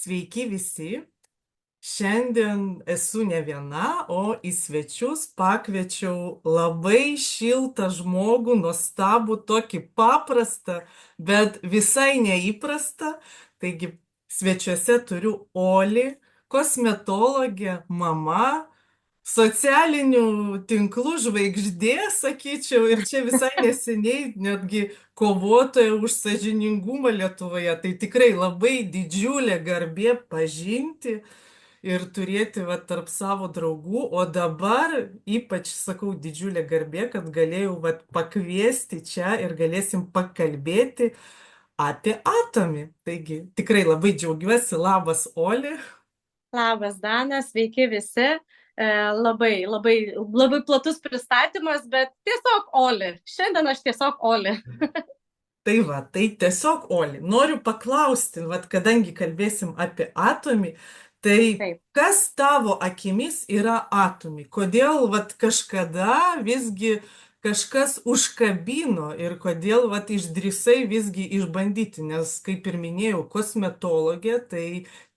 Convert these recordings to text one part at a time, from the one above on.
Sveiki visi. Šiandien esu ne viena, o į svečius pakviečiau labai šiltą žmogų, nuostabų, tokį paprastą, bet visai neįprastą. Taigi svečiuose turiu Olį, kosmetologę, mama, socialinių tinklų žvaigždė, sakyčiau, ir čia visai neseniai netgi kovotoja už sąžiningumą Lietuvoje. Tai tikrai labai didžiulė garbė pažinti ir turėti va, tarp savo draugų, o dabar ypač, sakau, didžiulė garbė, kad galėjau va, pakviesti čia ir galėsim pakalbėti apie atomį. Taigi tikrai labai džiaugiuosi. Labas, Oli. Labas, Dana, sveiki visi. Labai platus pristatymas, bet tiesiog Oli. Šiandien aš tiesiog Oli. Tai va, tai tiesiog, Oli, noriu paklausti, vat, kadangi kalbėsim apie atomį, tai Taip. kas tavo akimis yra atomai? Kodėl vat, kažkada visgi kažkas užkabino ir kodėl vat, išdrįsai visgi išbandyti? Nes, kaip ir minėjau, kosmetologė, tai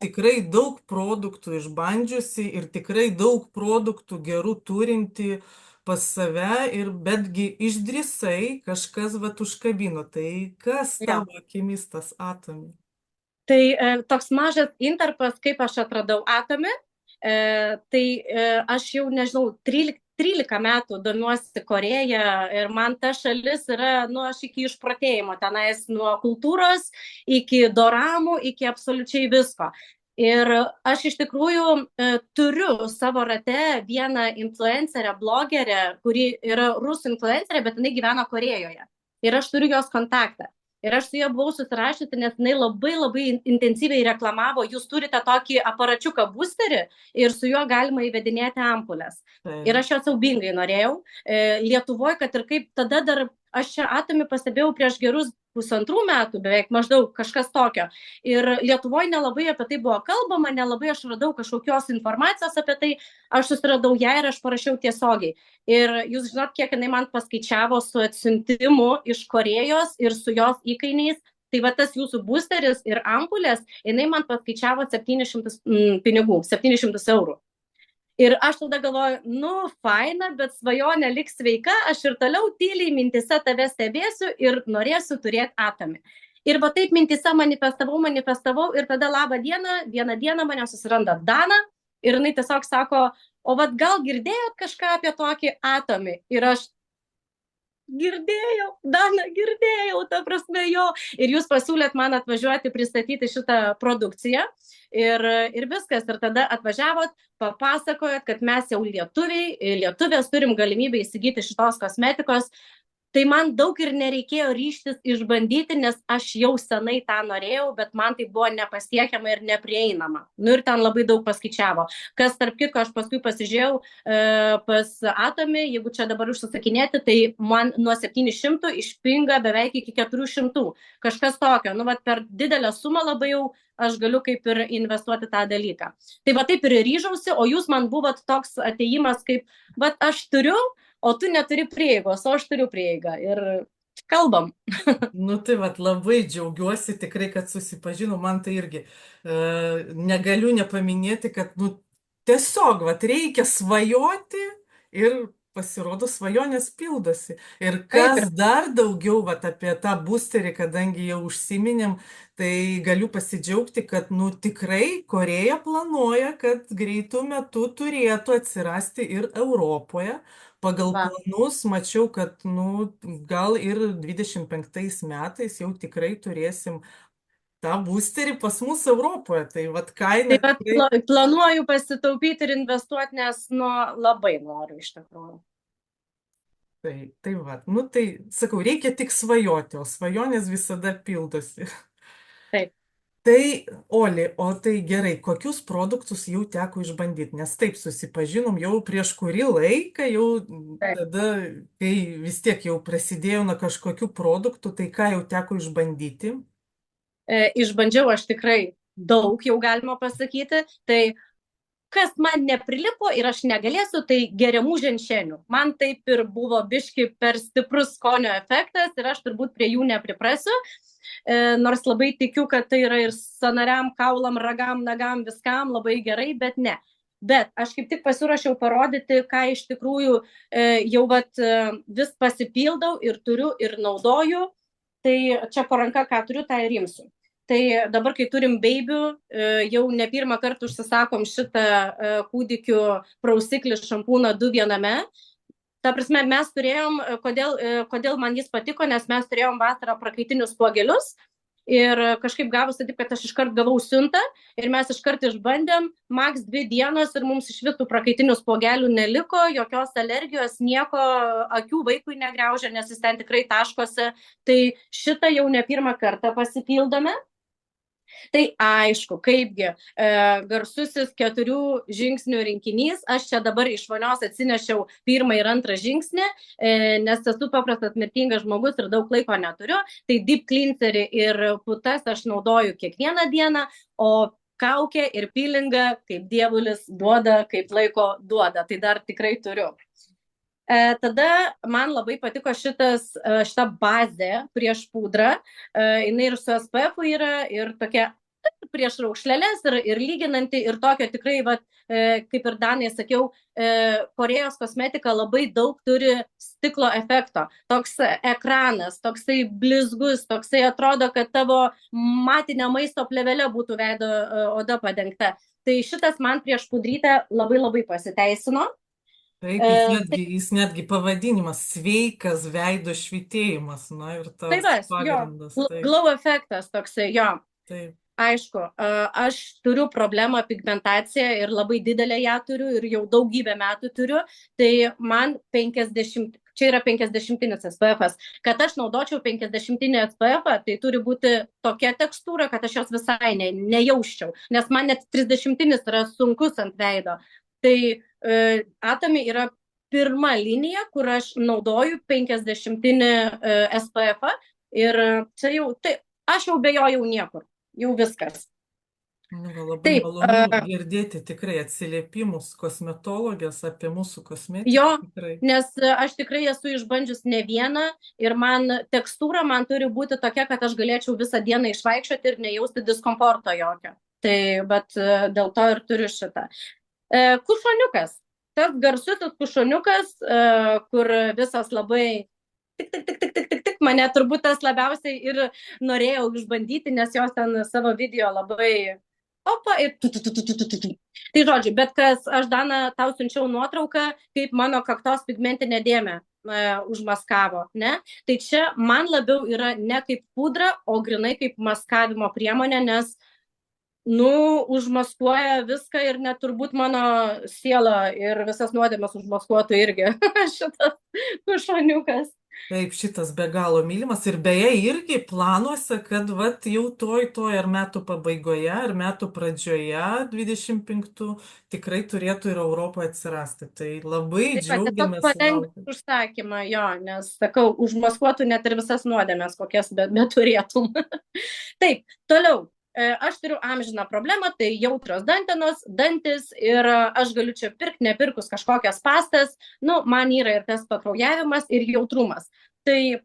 tikrai daug produktų išbandžiusi ir tikrai daug produktų gerų turinti pas save ir betgi išdrįsai, kažkas vat užkabino. Tai kas Jo. tavo akimis tas atomi? Tai toks mažas intarpas, kaip aš atradau atomį. Aš jau, nežinau, 13 metų domiuosi Koreja ir man ta šalis yra, aš iki išprotėjimo tenais nuo kultūros, iki doramų, iki absoliučiai visko. Ir aš iš tikrųjų turiu savo rate vieną influencerę, blogerę, kuri yra rusų influencerė, bet jinai gyvena Korejoje. Ir aš turiu jos kontaktą. Ir aš su juo buvau susirašyti, nes jinai labai intensyviai reklamavo, jūs turite tokį aparačiuką boosterį ir su juo galima įvedinėti ampulės. Ir aš jo siaubingai norėjau. Lietuvoje, kad ir kaip tada dar aš čia atomį pastebėjau prieš gerus 1,5 metų, beveik maždaug kažkas tokio. Ir Lietuvoje nelabai apie tai buvo kalbama, nelabai aš radau kažkokios informacijos apie tai, aš susiradau ją ir aš parašiau tiesiogiai. Ir jūs žinot, kiek jinai man paskaičiavo su atsiuntimu iš Korejos ir su jos įkainiais. Tai va tas jūsų boosteris ir ampulės, jinai man paskaičiavo 700 pinigų, 700 eurų. Ir aš tada galvoju, faina, bet svajonė liks sveika, aš ir toliau tyliai mintise tave stebėsiu ir norėsiu turėti atomį. Ir va taip mintise manifestavau ir tada vieną dieną mane susiranda Dana ir jinai tiesiog sako, o vat gal girdėjot kažką apie tokį atomį? Ir aš girdėjau, Dana, girdėjau, ta prasme jo. Ir jūs pasiūlėt man atvažiuoti pristatyti šitą produkciją ir viskas. Ir tada atvažiavot, papasakojot, kad mes jau lietuvės turim galimybę įsigyti šitos kosmetikos. Tai man daug ir nereikėjo ryžtis išbandyti, nes aš jau senai tą norėjau, bet man tai buvo nepasiekiama ir neprieinama. Ir ten labai daug paskaičiavo. Kas, tarp kitko, aš paskui pasižiūrėjau pas atomį, jeigu čia dabar užsisakinėti, tai man nuo 700 išpinga beveik iki 400. Kažkas tokio. Per didelę sumą labai jau aš galiu kaip ir investuoti tą dalyką. Tai va taip ir ryžausi, o jūs man buvot toks atėjimas kaip, aš turiu, o tu neturi prieigos, o aš turiu prieigą. Ir kalbam. Tai labai džiaugiuosi tikrai, kad susipažinau, man tai irgi negaliu nepaminėti, kad tiesiog reikia svajoti ir pasirodo svajonės pildosi. Ir kas dar daugiau apie tą boosterį, kadangi jau užsiminėm, tai galiu pasidžiaugti, kad tikrai Koreja planuoja, kad greitų metų turėtų atsirasti ir Europoje. Pagal planus mačiau, kad gal ir 25 metais jau tikrai turėsim tą boosterį pas mus Europoje. Tai kaina. Tai planuoju pasitaupyti ir investuoti, nes labai noriu iš tikrųjų. Tai sakau, reikia tik svajoti, o svajonės visada pildosi. Taip. Tai, Oli, o tai gerai, kokius produktus jau teko išbandyti? Nes taip susipažinom jau prieš kurį laiką, jau tada, kai vis tiek jau prasidėjo nuo kažkokių produktų, tai ką jau teko išbandyti? Išbandžiau aš tikrai daug, jau galima pasakyti. Tai kas man neprilipo ir aš negalėsiu, tai geriamų ženšenių. Man taip ir buvo biški per stiprus skonio efektas ir aš turbūt prie jų nepriprasiu, nors labai tikiu, kad tai yra ir sanariam, kaulam, ragam, nagam, viskam labai gerai, bet ne. Bet aš kaip tik pasiruošiau parodyti, ką iš tikrųjų jau vis pasipildau ir turiu ir naudoju. Tai čia po ranka, ką turiu, tą ir imsiu. Tai dabar, kai turim beibių, jau ne pirmą kartą užsisakom šitą kūdikių prausiklį šampūną 2 viename. Ta prasme, mes turėjom, kodėl man jis patiko, nes mes turėjom vasarą prakaitinius spuogelius ir kažkaip gavosi taip, kad aš iškart gavau siuntą ir mes iškart išbandėm, maks 2 dienos ir mums iš vis tų prakaitinių spuogelių neliko, jokios alergijos, nieko, akių vaikui negriaužia, nes jis ten tikrai taškosi. Tai šitą jau ne pirmą kartą pasipildome. Tai aišku, kaipgi, garsusis 4 žingsnių rinkinys, aš čia dabar iš vonios atsinešiau 1 ir 2 žingsnį, nes esu paprastas mirtingas žmogus ir daug laiko neturiu, tai deep cleanserį ir putas aš naudoju kiekvieną dieną, o kaukę ir peelingą, kaip dievulis duoda, kaip laiko duoda, tai dar tikrai turiu. Tada man labai patiko šita bazė prieš pudrą, jinai ir su SPF yra ir tokia prieš raukšleles ir lyginanti ir tokio tikrai, kaip ir Danai sakiau, Korėjos kosmetika labai daug turi stiklo efekto. Toks ekranas, toksai blizgus, toksai atrodo, kad tavo matinė maisto plėvelė būtų veido oda padengta. Tai šitas man prieš pudrytę labai labai pasiteisino. Taip, jis netgi pavadinimas sveikas veido švytėjimas, na ir tas pagrindas. Glow efektas toksai, jo. Taip. Aišku, aš turiu problemą pigmentaciją ir labai didelę ją turiu ir jau daugybę metų turiu, tai man 50, čia yra 50 SPF-as, kad aš naudočiau 50 SPF-ą, tai turi būti tokia tekstūra, kad aš jos visai nejausčiau, nes man net 30 yra sunkus ant veido. Tai Atomy yra pirma linija, kur aš naudoju 50 SPF-ą ir čia jau, tai aš jau be jo jau niekur. Jau viskas. Labai malonu girdėti tikrai atsiliepimus kosmetologės apie mūsų kosmetiką. Jo, tikrai. Nes aš tikrai esu išbandžius ne vieną ir man tekstūra man turi būti tokia, kad aš galėčiau visą dieną išvaikščioti ir nejausti diskomforto jokio. Tai, bet dėl to ir turiu šitą. Kušoniukas. Tas garsusis kušoniukas, kur visas labai tik, mane turbūt tas labiausiai ir norėjau išbandyti, nes jos ten savo video labai opa ir Tai žodžiu, bet kas, aš Dana tau siunčiau nuotrauką, kaip mano kaktos pigmentinė dėmė užmaskavo, ne? Tai čia man labiau yra ne kaip pudra, o grinai kaip maskavimo priemonė, nes užmaskuoja viską ir net turbūt mano siela ir visas nuodėmes užmaskuotų irgi šitas kušoniukas. Taip, šitas be galo mylimas ir beje irgi planuose, kad jau toj ar metų pabaigoje, ar metų pradžioje 25 tikrai turėtų ir Europoje atsirasti. Tai labai džiaugiamės. Palengvinti užsakymą, jo, nes, sakau, užmaskuotų net ir visas nuodėmes, kokias beturėtum. Taip, toliau. Aš turiu amžiną problemą, tai jautrios dantenos, dantis ir aš galiu čia pirkti, nepirkus kažkokias pastas, man yra ir tas pakraujavimas ir jautrumas. Tai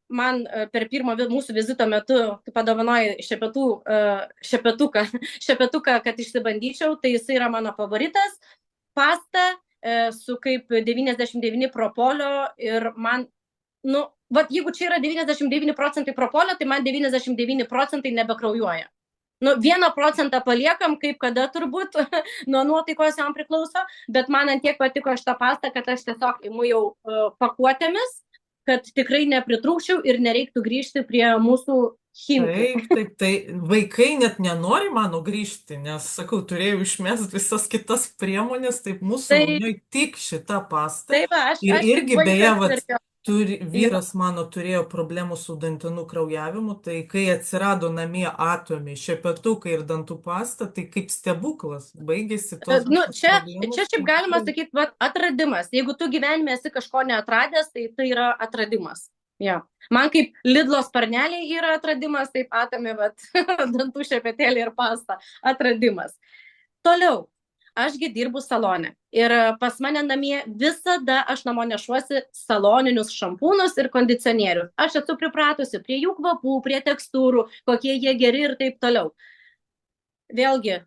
man per pirmo mūsų vizito metu padovanojo šepetuką, kad išsibandyčiau, tai jis yra mano favoritas, pasta su kaip 99 propolio ir man, jeigu čia yra 99% propolio, tai man 99% nebekraujuoja. 1% paliekam, kaip kada turbūt, nuo nuotaikos jam priklauso, bet man ant tiek patiko šitą pastą, kad aš tiesiog imu jau pakuotėmis, kad tikrai nepritrūkčiau ir nereiktų grįžti prie mūsų chimkų. Taip, tai vaikai net nenori mano grįžti, nes, sakau, turėjau išmest visas kitas priemonės, taip mūsų tik šitą pastą. Ir irgi beje, vyras mano turėjo problemų su dantenų kraujavimu, tai kai atsirado namie Atomy, šepetukai ir dantų pasta, tai kaip stebuklas, baigėsi tos problemos. Čia šiaip galima sakyti, atradimas. Jeigu tu gyvenime esi kažko neatradęs, tai yra atradimas. Ja. Man kaip Lidlo sparneliai yra atradimas, taip Atomy, dantų šepetėlį ir pasta. Atradimas. Toliau. ašgi dirbu salone. Ir pas mane namie visada aš namo nešuosi saloninius šampūnus ir kondicionierius. Aš esu pripratusi prie jų kvapų, prie tekstūrų, kokie jie geri ir taip toliau. Vėlgi,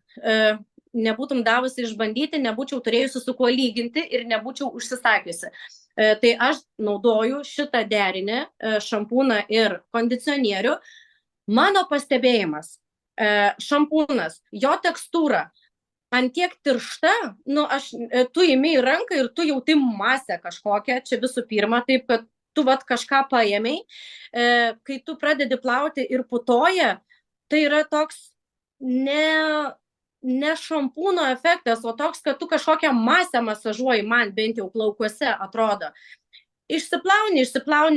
nebūtum davusi išbandyti, nebūčiau turėjusi su kuo lyginti ir nebūčiau užsisakiusi. Tai aš naudoju šitą derinį, šampūną ir kondicionierių. Mano pastebėjimas, šampūnas, jo tekstūra, ant tiek tiršta, tu imi į ranką ir tu jauti masę kažkokią, čia visų pirma, taip, kad tu kažką paėmei, kai tu pradedi plauti ir putoja, tai yra toks ne šampūno efektas, o toks, kad tu kažkokią masę masažuoji, man bent jau plaukuose atrodo. Išsiplauni,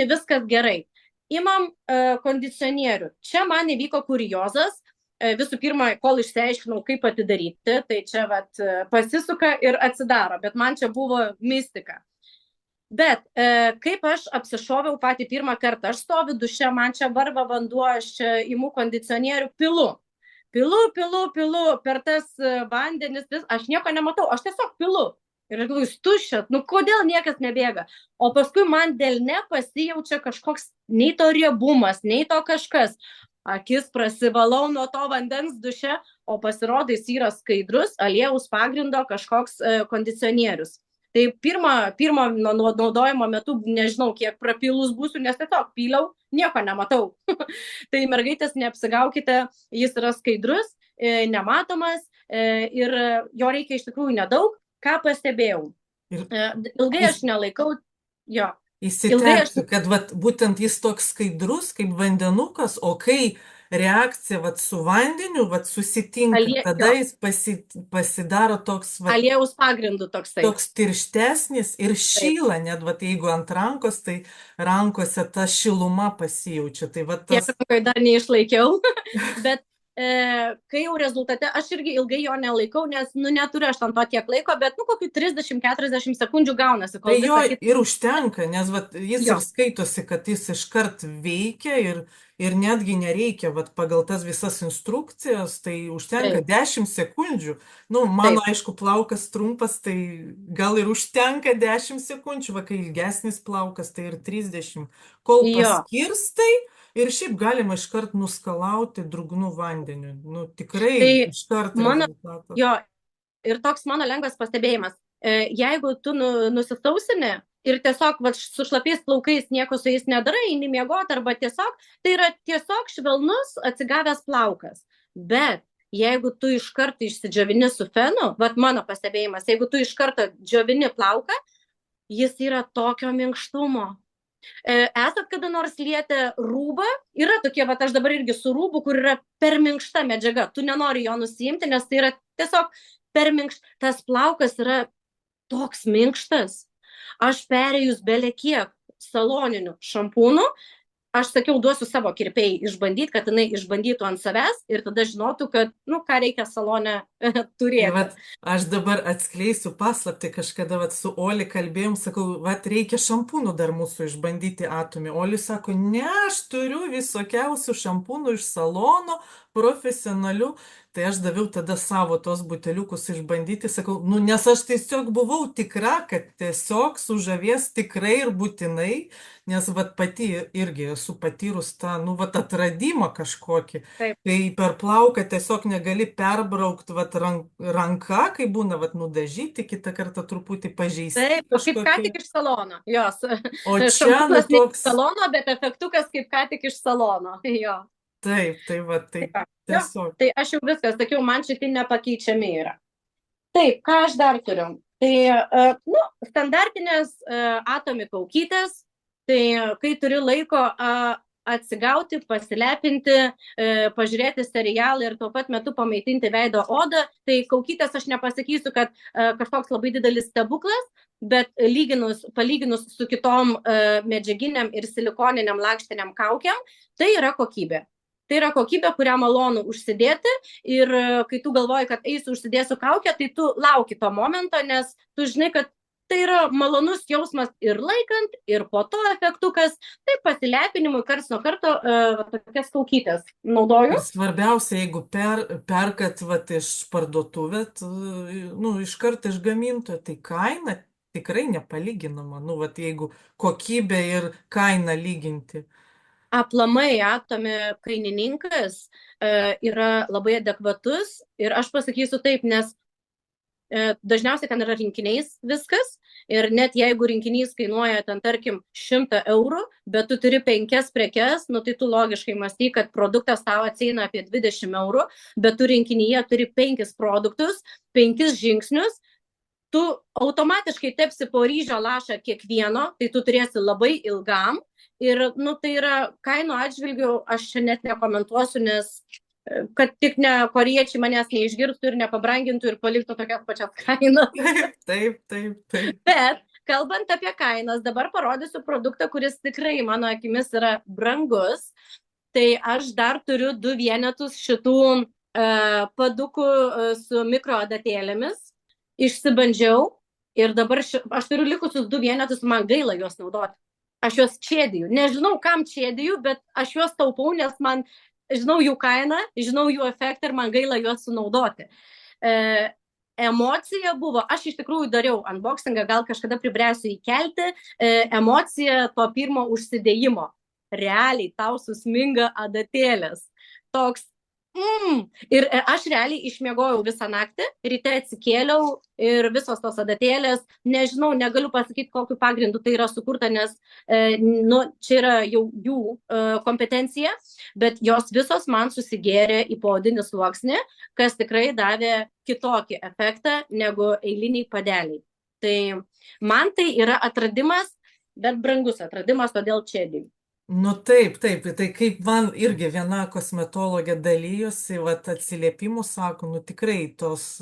viskas gerai. Imam kondicionierių. Čia man įvyko kuriozas. Visų pirma, kol išsiaiškinau, kaip atidaryti, tai čia pasisuka ir atsidaro, bet man čia buvo mistika. Bet kaip aš apsišoviau patį pirmą kartą, aš stoviu duše, man čia varva vanduo, aš čia imu kondicionierių, pilu per tas vandenis, aš nieko nematau, aš tiesiog pilu. Ir aš galvoju, tuščias, kodėl niekas nebėga? O paskui man delne pasijaučia kažkoks nei to riebumas, nei to kažkas. Akis prasivalau nuo to vandens duše, o pasirodo jis yra skaidrus, aliejaus pagrindo kažkoks kondicionierius. Tai pirmo naudojimo metu nežinau, kiek prapilus būsiu, nes tiesiog pyliau, nieko nematau. Tai mergaitės, neapsigaukite, jis yra skaidrus, nematomas ir jo reikia iš tikrųjų nedaug. Ką pastebėjau? Ilgai aš nelaikau jo. Įsiterpsiu, kad būtent jis toks skaidrus, kaip vandenukas, o kai reakcija su vandeniu susitinka, tada jis pasidaro toks aliejaus pagrindu toksai. Toks tirštesnis ir šyla, net jeigu ant rankos, tai rankose ta šiluma pasijaučia. Tai Tiek rankoje dar neišlaikiau, bet kai jau rezultate, aš irgi ilgai jo nelaikau, nes neturiu aš tam to tiek laiko, bet kokių 30-40 sekundžių gaunasi. Tai jo ir užtenka, nes jis ir skaitosi, kad jis iškart veikia ir netgi nereikia pagal tas visas instrukcijas, tai užtenka 10 sekundžių. Mano aišku plaukas trumpas, tai gal ir užtenka 10 sekundžių, kai ilgesnis plaukas, tai ir 30. Kol paskirstai, ir šiaip galima iškart nuskalauti drungnu vandeniu. Tikrai iškart rezultatas. Jo, ir toks mano lengvas pastebėjimas. Jeigu tu nusisausini ir tiesiog su šlapiais plaukais nieko su jais nedarai, eini miegoti arba tiesiog, tai yra tiesiog švelnus atsigavęs plaukas. Bet jeigu tu iš karto išsidžiovini su fenu, mano pastebėjimas, jeigu tu iš karto džiovini plauką, jis yra tokio minkštumo. Esat kada nors lietę rūbą? Yra tokie, aš dabar irgi su rūbu, kur yra per minkšta medžiaga. Tu nenori jo nusiimti, nes tai yra tiesiog per minkštas. Tas plaukas yra toks minkštas. Aš perėjus belekiek saloninių šampūnų, aš sakiau, duosiu savo kirpėjai išbandyti, kad jinai išbandytų ant savęs ir tada žinotų, kad, ką reikia salone turėti. Aš dabar atskleisiu paslaptį, kažkada su Oli kalbėjom, sakau, reikia šampūnų dar mūsų išbandyti Atomy. Oli sako, ne, aš turiu visokiausių šampūnų iš salono, profesionalių. Tai aš daviau tada savo tos buteliukus išbandyti, sakau, nes aš tiesiog buvau tikra, kad tiesiog sužavės tikrai ir būtinai, nes pati irgi esu patyrus tą, atradimą kažkokį. Taip. Kai per plauką tiesiog negali perbraukti ranka, kai būna nudažyti, kitą kartą truputį pažeisti. Taip, kaip ką tik iš salono. Jos. O čia toks salono, bet efektukas kaip ką tik iš salono. Jo. Taip, tiesiog. Tai aš jau viskas, sakiau, man šitai nepakeičiami yra. Taip, ką aš dar turiu? Tai, standartinės Atomy kaukytės, tai kai turi laiko atsigauti, pasilepinti, pažiūrėti serialą ir tuo pat metu pamaitinti veido odą, tai kaukytės aš nepasakysiu, kad kažkoks labai didelis stebuklas, bet palyginus su kitom medžiaginiam ir silikoniniam lakštiniam kaukiam, tai yra kokybė. Tai yra kokybė, kurią malonu užsidėti ir kai tu galvoji, kad eisiu užsidėsiu kaukę, tai tu lauki to momento, nes tu žinai, kad tai yra malonus jausmas ir laikant, ir po to efektukas, tai pasilepinimui karts nuo karto tokias kaukytės naudoju. Ir svarbiausia, jeigu perkat vat, iš parduotuvę, nu, iškart iš gamintojo, tai kaina tikrai nepalyginama. Nu, vat, jeigu kokybė ir kaina lyginti. Aplamai atomi kainininkas yra labai adekvatus ir aš pasakysiu taip, nes dažniausiai ten yra rinkiniais viskas ir net jeigu rinkinys kainuoja ten tarkim 100 eurų, bet tu turi 5 prekes, nu tai tu logiškai mąstyk, kad produktas tau atsieina apie 20 eurų, bet tu rinkinyje turi 5 produktus, 5 žingsnius, tu automatiškai tepsi po ryžio lašą kiekvieno, tai tu turėsi labai ilgam ir nu, tai yra kainų atžvilgių, aš čia net nekomentuosiu, nes kad tik ne koriečiai manęs neišgirstų ir nepabrangintų ir paliktų tokias pačias kainas. Taip. Bet kalbant apie kainas, dabar parodysiu produktą, kuris tikrai mano akimis yra brangus. Tai aš dar turiu 2 vienetus šitų padukų su mikroadatėlėmis. Išsibandžiau ir dabar aš turiu likusius 2 vienetus, man gaila juos naudoti. Aš juos čėdiju. Nežinau, kam čėdiju, bet aš juos taupau, nes man žinau jų kainą, žinau jų efektą ir man gaila juos sunaudoti. Emocija buvo, aš iš tikrųjų dariau unboxingą, gal kažkada pribręsiu įkelti, emocija to pirmo užsidėjimo. Realiai tau susminga adatėlės. Toks ir aš realiai išmiegojau visą naktį, ryte atsikėliau ir visos tos adatėlės, nežinau, negaliu pasakyti, kokiu pagrindu tai yra sukurta, nes nu, čia yra jau jų kompetencija, bet jos visos man susigėrė į poodinį sluoksnį, kas tikrai davė kitokį efektą negu eiliniai padeliai. Tai man tai yra atradimas, bet brangus atradimas, todėl čėdėjau. Nu taip, tai kaip man irgi viena kosmetologė dalyjosi, vat atsiliepimų sako, nu tikrai tos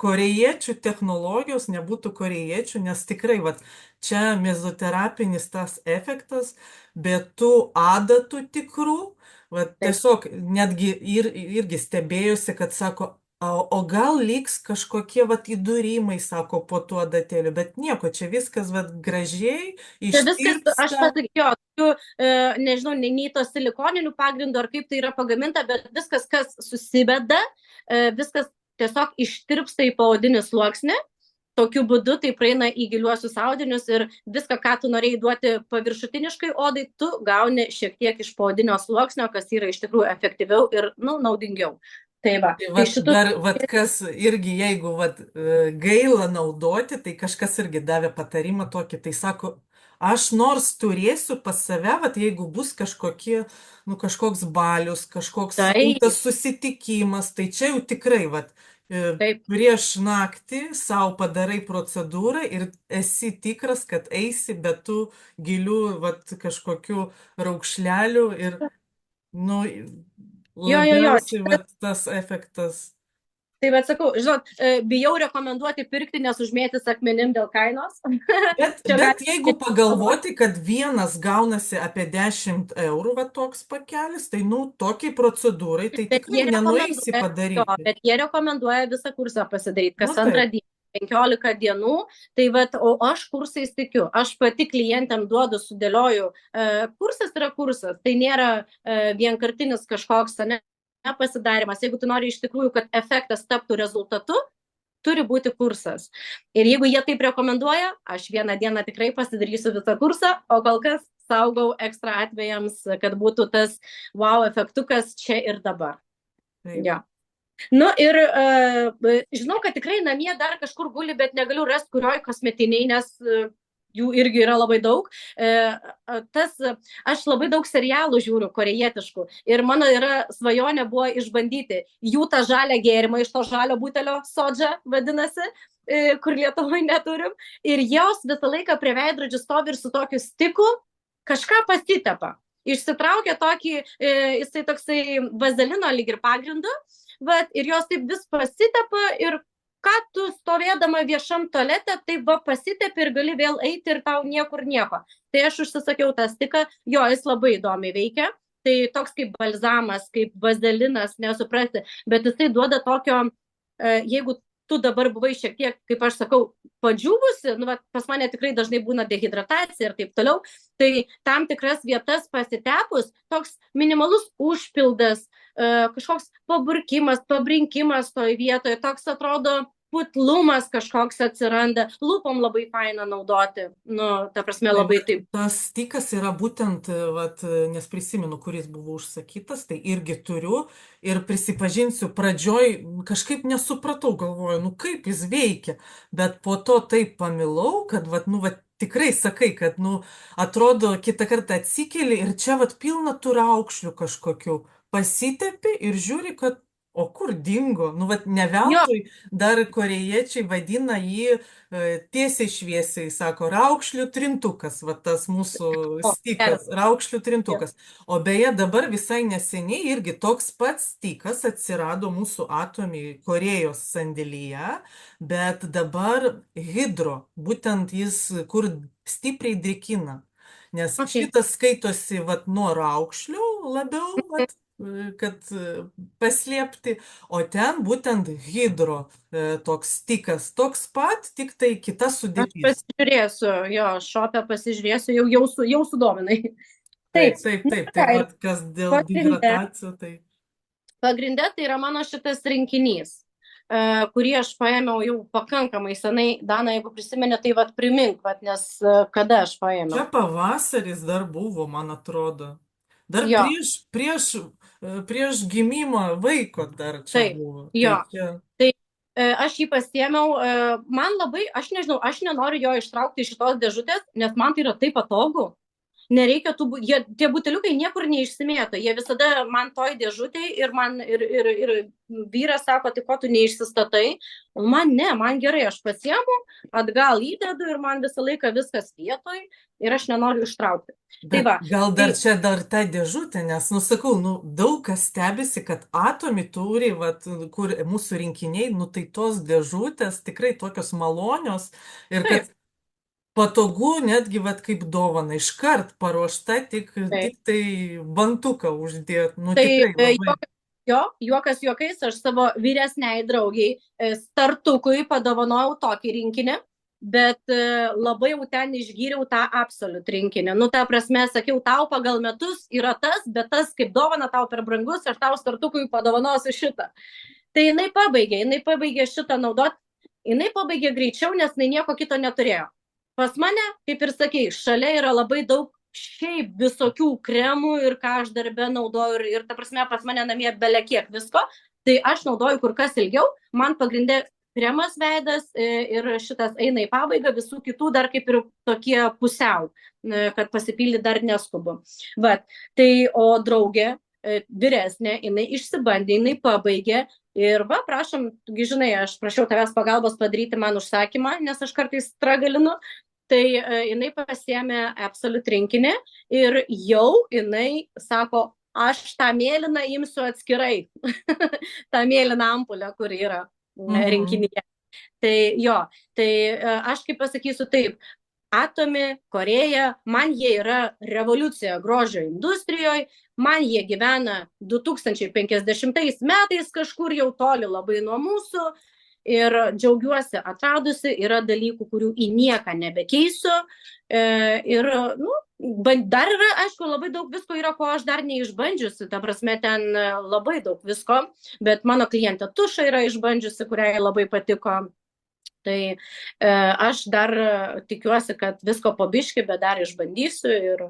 korėjiečių technologijos nebūtų korėjiečių, nes tikrai vat čia mezoterapinis tas efektas, bet tų adatų tikrų, vat tiesiog netgi irgi stebėjosi, kad sako, o gal liks kažkokie vat įdūrimai, sako, po tuo adatėliu, bet nieko, čia viskas vat gražiai Čia viskas, aš ištirpsta. pasakiau, nežinau, nei to silikoninių pagrindų ar kaip tai yra pagaminta, bet viskas, kas susiveda, viskas tiesiog ištirpsta į poodinį sluoksnį. Tokiu būdu tai praeina į giliuosius audinius ir viską, ką tu norėjai duoti paviršutiniškai odai, tu gauni šiek tiek iš poodinio sluoksnio, kas yra iš tikrųjų efektyviau ir naudingiau. Tai va. Tai dar, kas irgi, jeigu gaila naudoti, tai kažkas irgi davė patarimą tokį, tai sako, aš nors turėsiu pas save, jeigu bus kažkokie, nu, kažkoks balius, kažkoks susitikimas, tai čia jau tikrai, prieš naktį savo padarai procedūrą ir esi tikras, kad eisi be tų gilių, kažkokių raukšlelių ir, nu, labiausiai tas efektas. Tai bet sakau, žinot, bijau rekomenduoti pirkti, nes užmėtis akmenim dėl kainos. Bet jeigu pagalvoti, kad vienas gaunasi apie 10 eurų, toks pakelis, tai, nu, tokiai procedūrai, tai tikrai nenueisi padaryti. Bet jie rekomenduoja visą kursą pasidaryti, kas antrą dieną. 15 dienų, tai o aš kursais tikiu, aš pati klientėm duodu, sudėlioju, kursas yra kursas, tai nėra vienkartinis kažkoks pasidarimas, jeigu tu nori iš tikrųjų, kad efektas taptų rezultatu, turi būti kursas. Ir jeigu jie taip rekomenduoja, aš vieną dieną tikrai pasidarysiu visą kursą, o kol kas saugau ekstra atvejams, kad būtų tas wow efektukas čia ir dabar. Ja. Nu ir žinau, kad tikrai namie dar kažkur guli, bet negaliu rasti kurioj kosmetiniai, nes jų irgi yra labai daug. Aš labai daug serialų žiūriu, korejietiškų, ir mano svajonė buvo išbandyti jų tą žalią gėrimą iš to žalio butelio, sodža vadinasi, kur Lietuvoje neturim, ir jos visą laiką prie veidrodžių stovi ir su tokiu stiku kažką pasitepa. Išsitraukia tokį, jisai toksai vazelino lyg ir pagrindu, ir jos taip vis pasitepa ir ką tu stovėdama viešam tualete, taip pasitepi ir gali vėl eiti ir tau niekur nieko. Tai aš užsisakiau tą stiką, jo, jis labai įdomiai veikia, tai toks kaip balzamas, kaip vazelinas, nesuprasti, bet jisai duoda tokio, jeigu tu dabar buvai šiek tiek, kaip aš sakau, padžiūvusi, nu, vat, pas mane tikrai dažnai būna dehidratacija ir taip toliau, tai tam tikras vietas pasitepus, toks minimalus užpildas, kažkoks paburkimas, pabrinkimas toj vietoje, toks atrodo putlumas kažkoks atsiranda, lūpom labai faina naudoti, nu, ta prasme Tai labai vat taip. tas tikas yra būtent, vat, nes prisimenu, kuris buvo užsakytas, tai irgi turiu ir prisipažinsiu, pradžioj kažkaip nesupratau, galvoju, nu kaip jis veikia, bet po to taip pamilau, kad, vat, nu, vat, tikrai sakai, kad, nu, atrodo, kitą kartą atsikeli ir čia, vat, pilna tų raukšlių kažkokių, pasitepi ir žiūri, kad, o kur dingo, nu, vat, ne Jo, veltui dar korėjiečiai vadina jį tiesiai šviesiai sako, raukšlių trintukas, va tas mūsų o, geras. stikas, raukšlių trintukas. O beje, dabar visai neseniai irgi toks pats stikas atsirado mūsų atomi Korėjos sandėlyje, bet dabar hidro, būtent jis, kur stipriai drėkina. Nes Okay. šitas skaitosi vat, nuo raukšlių labiau, vat, kad paslėpti, o ten būtent hidro toks stikas, toks pat, tik tai kita Aš sudėtis. pasižiūrėsiu, jo, šopę pasižiūrėsiu, jau sudominai. Taip, Taip, taip, na, taip, tai ką, ir vat, kas dėl pagrinde, dehidratacijų, tai pagrinde tai yra mano šitas rinkinys, kurį aš paėmiau jau pakankamai senai. Dana, jeigu prisimeni, tai vat primink, vat, nes kada aš čia paėmiau. pavasaris dar buvo, man atrodo. Dar Jo, prieš gimimą vaiko dar čia taip, buvo. Tai jo. čia, Tai aš jį pasiėmiau, man labai, aš nežinau, aš nenoriu jo ištraukti iš šitos dėžutės, nes man tai yra taip patogu. Nereikia tie buteliukai niekur neišsimėto, jie visada man toj dėžutėj ir vyras sako, tai ko tu neišsistatai, o man ne, man gerai, aš pasiemu, atgal įdedu ir man visą laiką viskas vietoj ir aš nenoriu ištraukti. Tai bet va, gal dar tai čia dar ta dėžutė, nes, nusakau, nu, daug kas stebisi, kad atomi turi, vat, kur mūsų rinkiniai, nu, tai tos dėžutės tikrai tokios malonios ir taip, kad patogu netgi, vat, kaip dovana, iškart paruošta, taip. tik tai bantuką uždėt, nu, Tai tikrai labai. juokas juokais, aš savo vyresniai draugiai startukui padovanojau tokį rinkinį, bet labai jau ten išgyriau tą absoliut rinkinį. Nu, ta prasme, sakiau, tau pagal metus yra tas, bet tas kaip dovana tau per brangus, aš tau startukui padovanosiu šitą. Tai jinai pabaigė šitą naudot, jinai pabaigė greičiau, nes jinai nieko kito neturėjo. Pas mane, kaip ir sakei, šalia yra labai daug šiaip visokių kremų ir ką aš darbe naudoju ir ta prasme pas mane namie belekiek visko, tai aš naudoju kur kas ilgiau, man pagrindė kremas veidas ir šitas eina į pabaigą, visų kitų dar kaip ir tokie pusiau, kad pasipildyti dar neskubu. Vat, tai o draugė vyresnė, jinai išsibandė, jinai pabaigė ir va, prašom, žinai, aš prašiau tavęs pagalbos padaryti man užsakymą, nes aš kartais stragalinu. Tai jinai pasiėmė absoliut rinkinį ir jau jinai sako, aš tą mėlyną imsiu atskirai, tą mėlyną ampulę, kur yra rinkinyje. Tai jo, tai aš kaip pasakysiu taip, atomi, Koreja, man jie yra revoliucija grožio industrijoje, man jie gyvena 2050 metais kažkur jau toli labai nuo mūsų. Ir džiaugiuosi atradusi, yra dalykų, kurių į nieką nebekeisiu. Ir, nu, dar yra, aišku, labai daug visko yra, ko aš dar neišbandžiusi. Ta prasme, ten labai daug visko, bet mano klientė Tuša yra išbandžiusi, kuriai labai patiko. Tai aš dar tikiuosi, kad visko po biškį, bet dar išbandysiu ir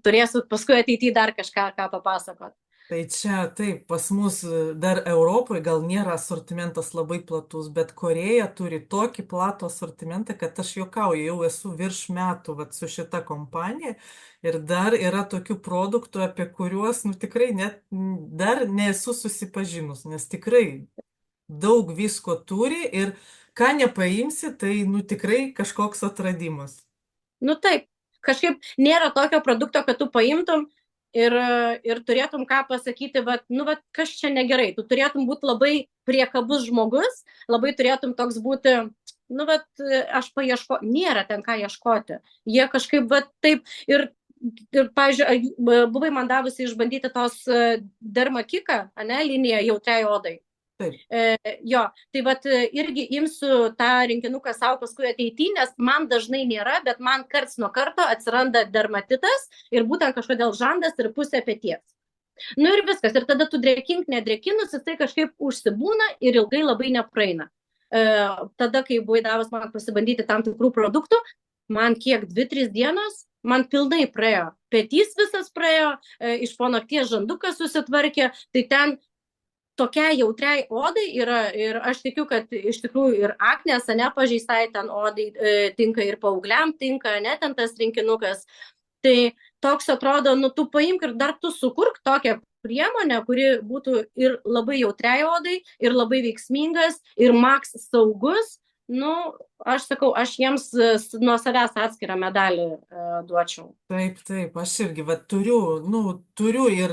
turėsiu paskui ateityje dar kažką papasakoti. Tai čia taip, pas mus dar Europoje gal nėra asortimentas labai platus, bet Koreja turi tokį platų asortimentą, kad aš juokauju, jau esu virš metų vat, su šita kompanija ir dar yra tokių produktų, apie kuriuos nu, tikrai net dar nesu susipažinus, nes tikrai daug visko turi ir ką nepaimsi, tai nu, tikrai kažkoks atradimas. Nu taip, kažkaip nėra tokio produkto, kad tu paimtum ir turėtum ką pasakyti, kas čia negerai. Tu turėtum būti labai priekabus žmogus, labai turėtum toks būti, aš nėra ten ką ieškoti. Jie kažkaip, taip, ir pavyzdžiui, buvai man davusi išbandyti tos dermakiką, liniją jautriai odai. Taip, Jo, tai vat irgi imsiu tą rinkinuką savo paskui ateityje, nes man dažnai nėra, bet man karts nuo karto atsiranda dermatitas ir būtent kažkodėl žandas ir pusė peties. Nu ir viskas, ir tada tu drėkink, nedrėkinus, jis tai kažkaip užsibūna ir ilgai labai nepraeina. Tada, kai buvai davęs man pasibandyti tam tikrų produktų, man kiek 2-3 dienos, man pilnai praėjo. Petys visas praėjo, iš po nakties žandukas susitvarkė, tai ten tokiai jautriai odai yra ir aš tikiu, kad iš tikrųjų ir aknės, nepažeistai ten odai tinka ir paaugliam tinka, ne ten tas rinkinukas. Tai toks atrodo, nu tu paimk ir dar tu sukurk tokią priemonę, kuri būtų ir labai jautriai odai, ir labai veiksmingas, ir maks saugus. Nu, aš sakau, aš jiems nuo savęs atskirą medalį duočiau. taip, taip, aš irgi va, turiu ir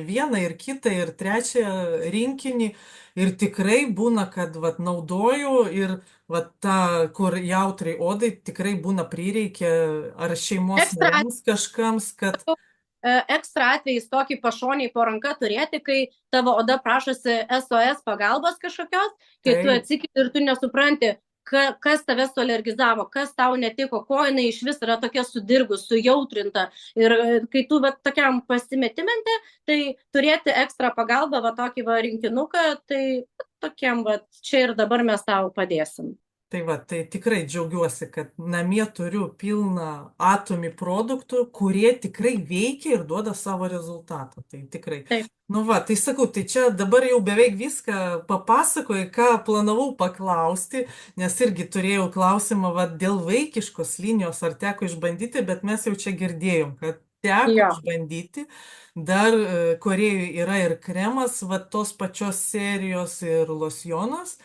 vieną, ir kitą, ir trečią rinkinį. Ir tikrai būna, kad va, naudoju ir va, ta, kur jautrai odai, tikrai būna prireikia ar šeimos Ekstra nariams kažkams, kad ekstra atvejais tokį pašoniai po ranka turėti, kai tavo oda prašosi SOS pagalbos kažkokios, kai tu taip, atsikiti ir tu nesupranti, kas tave sualergizavo, kas tau netiko, ko jinai iš vis yra tokia sudirgus, sujautrinta. Ir kai tu va, tokiam pasimetimente, tai turėti ekstra pagalbą, va tokį va rinkinuką, tai tokiam va čia ir dabar mes tau padėsim. tai va, tai tikrai džiaugiuosi, kad namie turiu pilną atomį produktų, kurie tikrai veikia ir duoda savo rezultatą. Tai tikrai. Taip. Nu va, tai sakau, tai čia dabar jau beveik viską papasakojai, ką planavau paklausti, nes irgi turėjau klausimą va, dėl vaikiškos linijos, ar teko išbandyti, bet mes jau čia girdėjom, kad teko Jo. išbandyti. Dar Korėjoje yra ir kremas, va tos pačios serijos ir losjonas.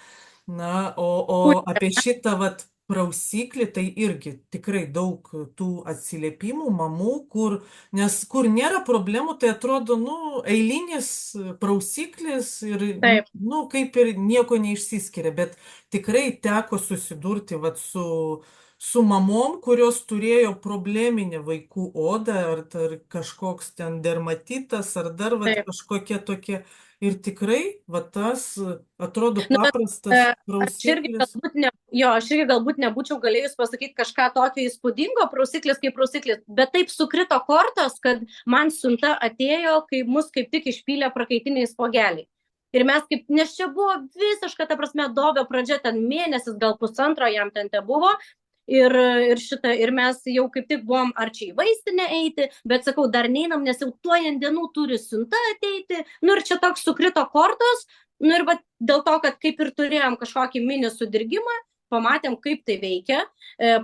Na, o apie šitą vat prausiklį tai irgi tikrai daug tų atsiliepimų mamų, nes kur nėra problemų, tai atrodo, nu, eilinis prausiklis ir, Taip. nu, kaip ir nieko neišsiskiria, bet tikrai teko susidurti vat su mamom, kurios turėjo probleminę vaikų odą, ar kažkoks ten dermatitas, ar dar vat Taip. kažkokie tokie. Ir tikrai, va tas atrodo Nu, bet, paprastas prausiklis. aš irgi galbūt nebūčiau galėjus pasakyti kažką tokio įspūdingo, prausiklis kaip prausiklis, bet taip sukrito kortos, kad man siunta atėjo, kai mus kaip tik išpylė prakaitiniai spogeliai. Ir mes kaip, nes čia buvo visiška, ta prasme, dovio pradžia, ten mėnesis, gal pusantro jam ten te buvo. Ir mes jau kaip tik buvom arčiai vaistinę eiti, bet sakau, dar neinam, nes jau tuojant dienų turi siunta ateiti. Nu ir čia toks sukrito kortos. Nu ir va, dėl to, kad kaip ir turėjom kažkokį mini sudirgimą, pamatėm, kaip tai veikia.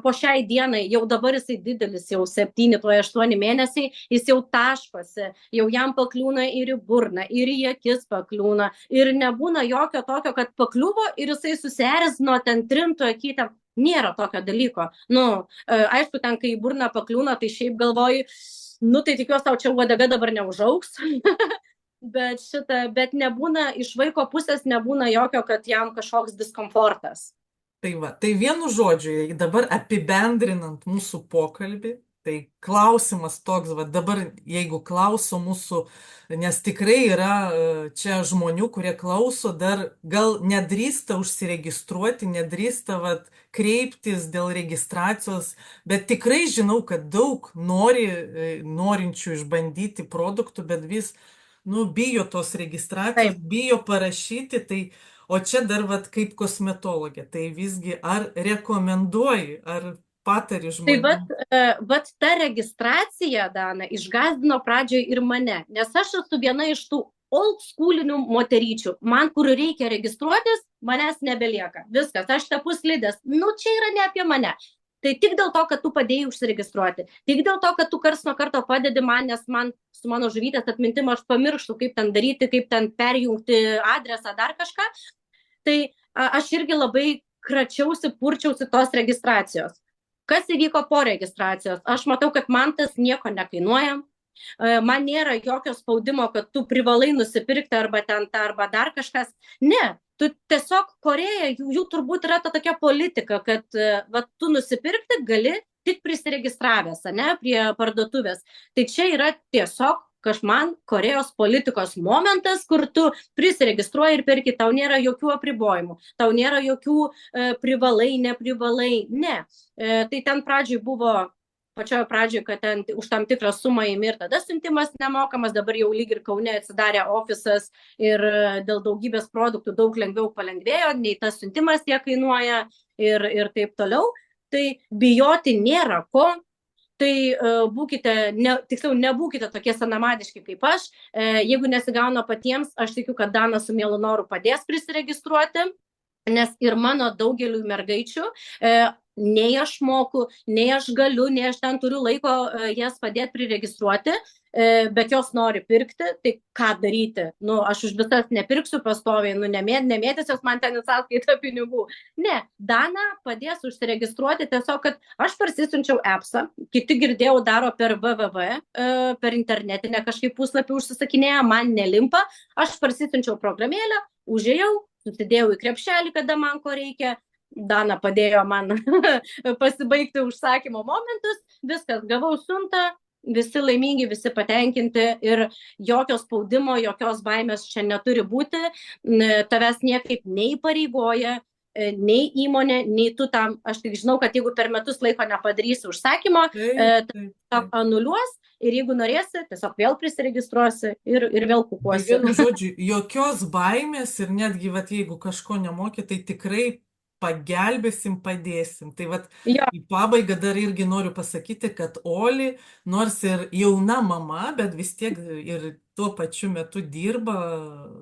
Po šiai dienai, jau dabar jisai didelis, jau 7-8 mėnesiai, jis jau taškosi, jau jam pakliūna ir į burną, ir į akis pakliūna. Ir nebūna jokio tokio, kad pakliuvo ir jisai susierzino, ten trintų akytę. Nėra tokio dalyko. Nu, aišku, ten, kai į burną pakliūna, tai šiaip galvoju, nu, tai tikiuosi, tau čia uodega dabar neužaugs. bet nebūna, iš vaiko pusės nebūna jokio, kad jam kažkoks diskomfortas. Tai va, tai vienu žodžiu, dabar apibendrinant mūsų pokalbį, tai klausimas toks, va dabar jeigu klauso mūsų, nes tikrai yra čia žmonių, kurie klauso, dar gal nedrįsta užsiregistruoti, nedrįsta va kreiptis dėl registracijos, bet tikrai žinau, kad daug norinčių išbandyti produktų, bet vis, nu, bijo tos registracijos, Taip. bijo parašyti, tai o čia dar vat kaip kosmetologė, tai visgi ar rekomenduoji, ar patari Tai žmonėms? vat ta registracija, Dana, išgąsdino pradžioje ir mane, nes aš esu viena iš tų old schoolinių moteryčių. Man, kur reikia registruotis, manęs nebelieka. Viskas, aš tepu slidės. Nu, čia yra ne apie mane. Tai tik dėl to, kad tu padėjai užsiregistruoti. Tik dėl to, kad tu karts nuo karto padedi man, nes man su mano žuvytės atmintimu aš pamirštu, kaip ten daryti, kaip ten perjungti adresą, dar kažką. Tai aš irgi labai kračiausi, purčiausi tos registracijos. Kas įvyko po registracijos? Aš matau, kad man tas nieko nekainuoja. Man nėra jokio spaudimo, kad tu privalai nusipirkti arba ten tą, arba dar kažkas. Ne, tu tiesiog Korėja, jų turbūt yra ta tokia politika, kad va, tu nusipirkti gali tik prisiregistravęs, ne, prie parduotuvės. Tai čia yra tiesiog man Korėjos politikos momentas, kur tu prisiregistruoji ir perki, tau nėra jokių apribojimų, tau nėra jokių privalai, neprivalai, ne. Tai ten pradžioj buvo, pačioje pradžioje, kad ten už tam tikrą sumą įmi ir tada siuntimas nemokamas, dabar jau lyg ir Kaune atsidarė ofisas ir dėl daugybės produktų daug lengviau palengvėjo, nei tas siuntimas tiek kainuoja ir taip toliau. Tai bijoti nėra ko. Tai būkite, tiksliau, nebūkite tokie senamadiški kaip aš. Jeigu nesigauna patiems, aš tikiu, kad Dana su mielu noru padės prisiregistruoti, nes ir mano daugeliu mergaičių nei aš moku, nei aš galiu, nei aš ten turiu laiko jas padėti priregistruoti, bet jos nori pirkti, tai ką daryti? Nu, aš už visas nepirksiu pastoviai, nu, nemėtysios man ten į sąskaitą pinigų. Ne, Dana padės užsiregistruoti tiesiog, kad aš parsisiunčiau appsą, kiti girdėjau daro per www, per internetinę kažkaip puslapį užsisakinėja, man nelimpa, aš parsisiunčiau programėlę, užėjau, susidėjau į krepšelį, kada man ko reikia, Dana padėjo man pasibaigti užsakymo momentus, viskas, gavau siuntą, visi laimingi, visi patenkinti ir jokio spaudimo, jokios baimės čia neturi būti, tavęs niekaip neįpareigoja, nei įmonė, nei tu tam, aš tik žinau, kad jeigu per metus laiko nepadarysi užsakymo, tai anuliuos ir jeigu norėsi, tiesiog vėl prisiregistruosi ir vėl kukuosi. Vienu žodžiu, jokios baimės ir netgi, vat, jeigu kažko nemoki, tai tikrai pagelbėsim, padėsim. Tai vat, į pabaigą dar irgi noriu pasakyti, kad Oli, nors ir jauna mama, bet vis tiek ir tuo pačiu metu dirba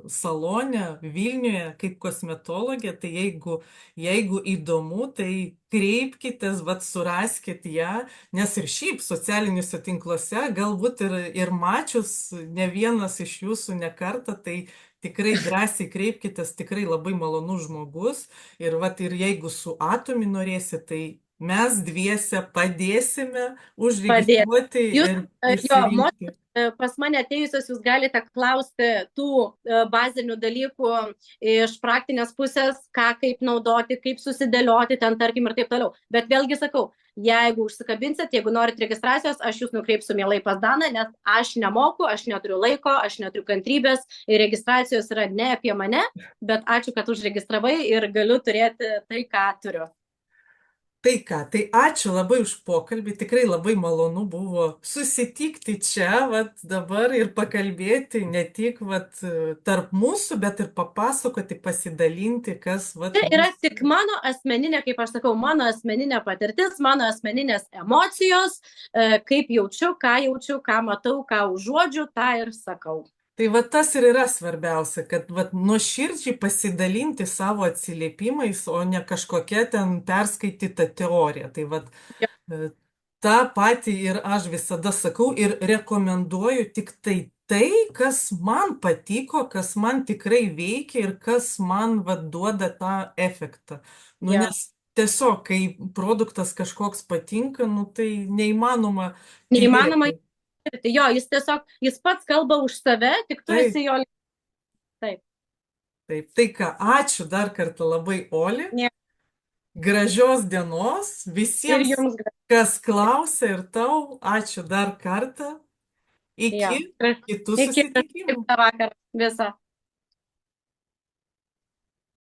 salone Vilniuje kaip kosmetologė, tai jeigu įdomu, tai kreipkitės, vat, suraskit ją, nes ir šiaip socialiniuose tinkluose, galbūt ir mačius ne vienas iš jūsų ne kartą, tai tikrai drąsiai kreipkitės, tikrai labai malonus žmogus. Ir vat, ir jeigu su Atomi norėsi, tai mes dviese padėsime užregistruoti ir išsirinkti. Pas mane atėjusios jūs galite klausti tų bazinių dalykų iš praktinės pusės, ką kaip naudoti, kaip susidėlioti ten, tarkim, ir taip toliau. Bet vėlgi sakau, jeigu užsikabinsit, jeigu norit registracijos, aš jūs nukreipsiu mielai pas Daną, nes aš nemoku, aš neturiu laiko, aš neturiu kantrybės ir registracijos yra ne apie mane, bet ačiū, kad užregistravai ir galiu turėti tai, ką turiu. Tai ką, tai ačiū labai už pokalbį, tikrai labai malonu buvo susitikti čia, vat, dabar ir pakalbėti ne tik vat, tarp mūsų, bet ir papasakoti, pasidalinti, kas... Vat, tai yra tik mano asmeninė, kaip aš sakau, mano asmeninė patirtis, mano asmeninės emocijos, kaip jaučiu, ką matau, ką užuodžiu, tą ir sakau. Tai va tas ir yra svarbiausia, kad va, nuoširdžiai pasidalinti savo atsiliepimais, o ne kažkokia ten perskaityta teorija. Tai va tą patį ir aš visada sakau ir rekomenduoju tik tai, kas man patiko, kas man tikrai veikia ir kas man va, duoda tą efektą. Nu, nes tiesiog, kai produktas kažkoks patinka, nu, tai neįmanoma. Neįmanoma. Jo, jis pats kalba už save, tik tu esi jo. Taip. Taip, tai ką, ačiū dar kartą labai, Oli. Gražios dienos visiems, kas klausia ir tau, ačiū dar kartą. Iki kitų susitikimų. Vakar visą.